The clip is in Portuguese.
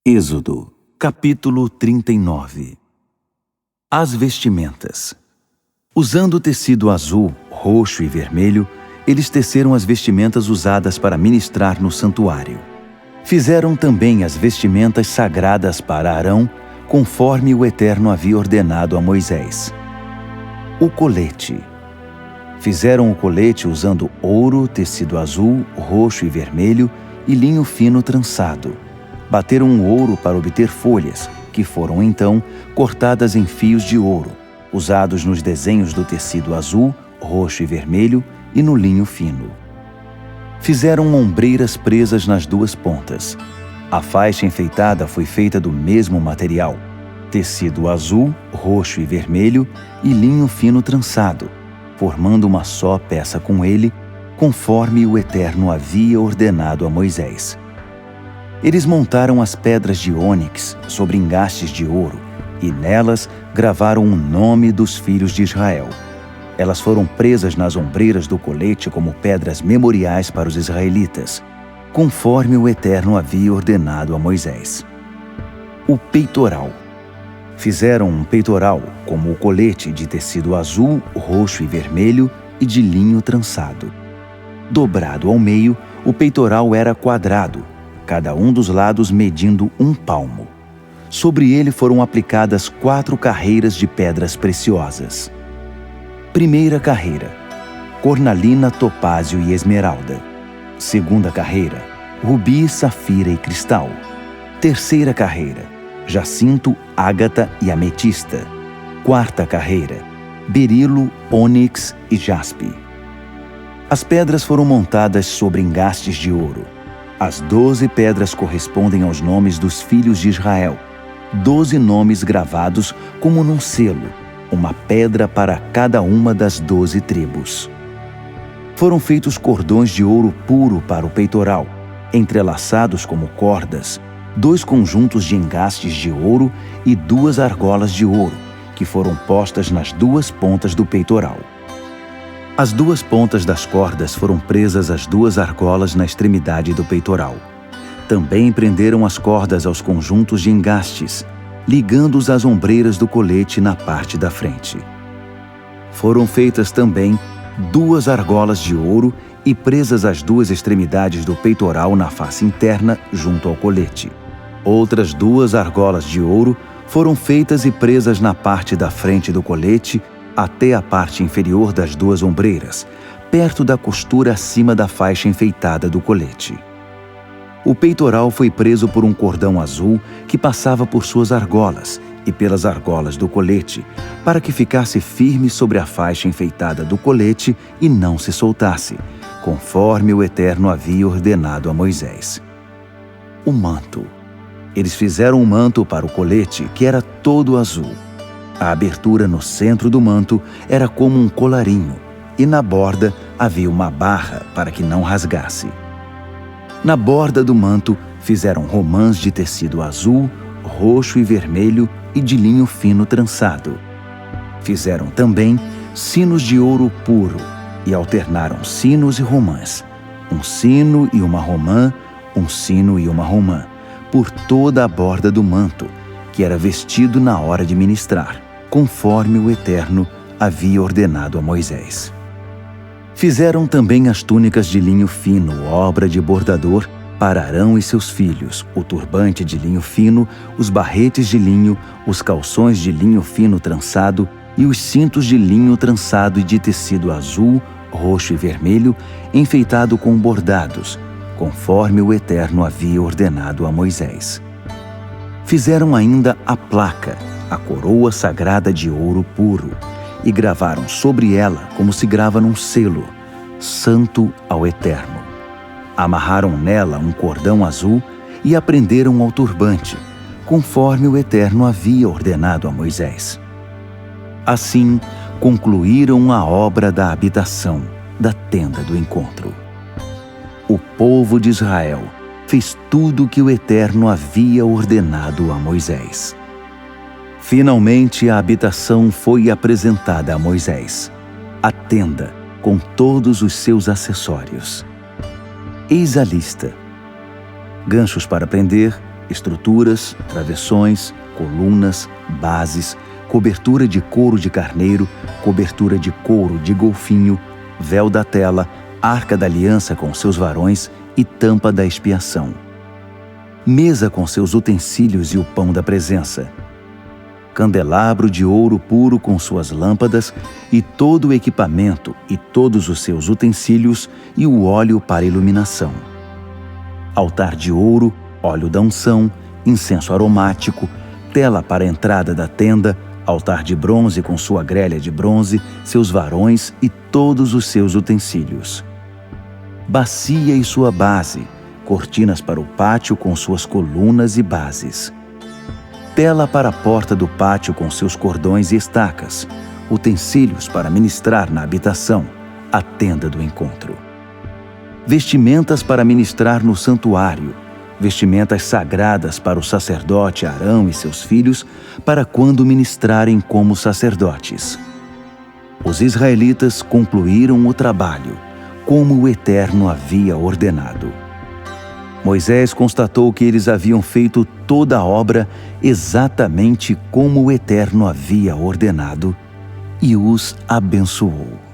Êxodo, capítulo 39. As vestimentas. Usando tecido azul, roxo e vermelho, eles teceram as vestimentas usadas para ministrar no santuário. Fizeram também as vestimentas sagradas para Arão, conforme o Eterno havia ordenado a Moisés. O colete. Fizeram o colete usando ouro, tecido azul, roxo e vermelho e linho fino trançado. Bateram o ouro para obter folhas, que foram então cortadas em fios de ouro, usados nos desenhos do tecido azul, roxo e vermelho e no linho fino. Fizeram ombreiras presas nas duas pontas. A faixa enfeitada foi feita do mesmo material, tecido azul, roxo e vermelho e linho fino trançado, formando uma só peça com ele, conforme o Eterno havia ordenado a Moisés. Eles montaram as pedras de ônix sobre engastes de ouro, e nelas gravaram o nome dos filhos de Israel. Elas foram presas nas ombreiras do colete como pedras memoriais para os israelitas, conforme o Eterno havia ordenado a Moisés. O peitoral. Fizeram um peitoral como o colete de tecido azul, roxo e vermelho e de linho trançado. Dobrado ao meio, o peitoral era quadrado, cada um dos lados medindo 1 palmo. Sobre ele foram aplicadas 4 carreiras de pedras preciosas. Primeira carreira: cornalina, topázio e esmeralda. Segunda carreira: rubi, safira e cristal. Terceira carreira: jacinto, ágata e ametista. Quarta carreira: berilo, ônix e jaspe. As pedras foram montadas sobre engastes de ouro. As 12 pedras correspondem aos nomes dos filhos de Israel, 12 nomes gravados como num selo, uma pedra para cada uma das 12 tribos. Foram feitos cordões de ouro puro para o peitoral, entrelaçados como cordas, 2 conjuntos de engastes de ouro e 2 argolas de ouro, que foram postas nas 2 pontas do peitoral. As 2 pontas das cordas foram presas às 2 argolas na extremidade do peitoral. Também prenderam as cordas aos conjuntos de engastes, ligando-os às ombreiras do colete na parte da frente. Foram feitas também 2 argolas de ouro e presas às 2 extremidades do peitoral na face interna, junto ao colete. Outras 2 argolas de ouro foram feitas e presas na parte da frente do colete, até a parte inferior das 2 ombreiras, perto da costura acima da faixa enfeitada do colete. O peitoral foi preso por um cordão azul que passava por suas argolas e pelas argolas do colete, para que ficasse firme sobre a faixa enfeitada do colete e não se soltasse, conforme o Eterno havia ordenado a Moisés. O manto. Eles fizeram um manto para o colete que era todo azul. A abertura no centro do manto era como um colarinho, e na borda havia uma barra para que não rasgasse. Na borda do manto fizeram romãs de tecido azul, roxo e vermelho e de linho fino trançado. Fizeram também sinos de ouro puro e alternaram sinos e romãs, um sino e uma romã, um sino e uma romã, por toda a borda do manto, que era vestido na hora de ministrar, conforme o Eterno havia ordenado a Moisés. Fizeram também as túnicas de linho fino, obra de bordador, para Arão e seus filhos, o turbante de linho fino, os barretes de linho, os calções de linho fino trançado e os cintos de linho trançado e de tecido azul, roxo e vermelho, enfeitado com bordados, conforme o Eterno havia ordenado a Moisés. Fizeram ainda a placa, a coroa sagrada de ouro puro, e gravaram sobre ela como se grava num selo, Santo ao Eterno. Amarraram nela um cordão azul e a prenderam ao turbante, conforme o Eterno havia ordenado a Moisés. Assim, concluíram a obra da habitação, da tenda do encontro. O povo de Israel fez tudo o que o Eterno havia ordenado a Moisés. Finalmente a habitação foi apresentada a Moisés, a tenda com todos os seus acessórios. Eis a lista: ganchos para prender, estruturas, travessões, colunas, bases, cobertura de couro de carneiro, cobertura de couro de golfinho, véu da tela, arca da aliança com seus varões e tampa da expiação. Mesa com seus utensílios e o pão da presença. Candelabro de ouro puro com suas lâmpadas e todo o equipamento e todos os seus utensílios e o óleo para iluminação. Altar de ouro, óleo da unção, incenso aromático, tela para a entrada da tenda, altar de bronze com sua grelha de bronze, seus varões e todos os seus utensílios. Bacia e sua base, cortinas para o pátio com suas colunas e bases. Tela para a porta do pátio com seus cordões e estacas, utensílios para ministrar na habitação, a tenda do encontro. Vestimentas para ministrar no santuário, vestimentas sagradas para o sacerdote Arão e seus filhos, para quando ministrarem como sacerdotes. Os israelitas concluíram o trabalho, como o Eterno havia ordenado. Moisés constatou que eles haviam feito toda a obra exatamente como o Eterno havia ordenado e os abençoou.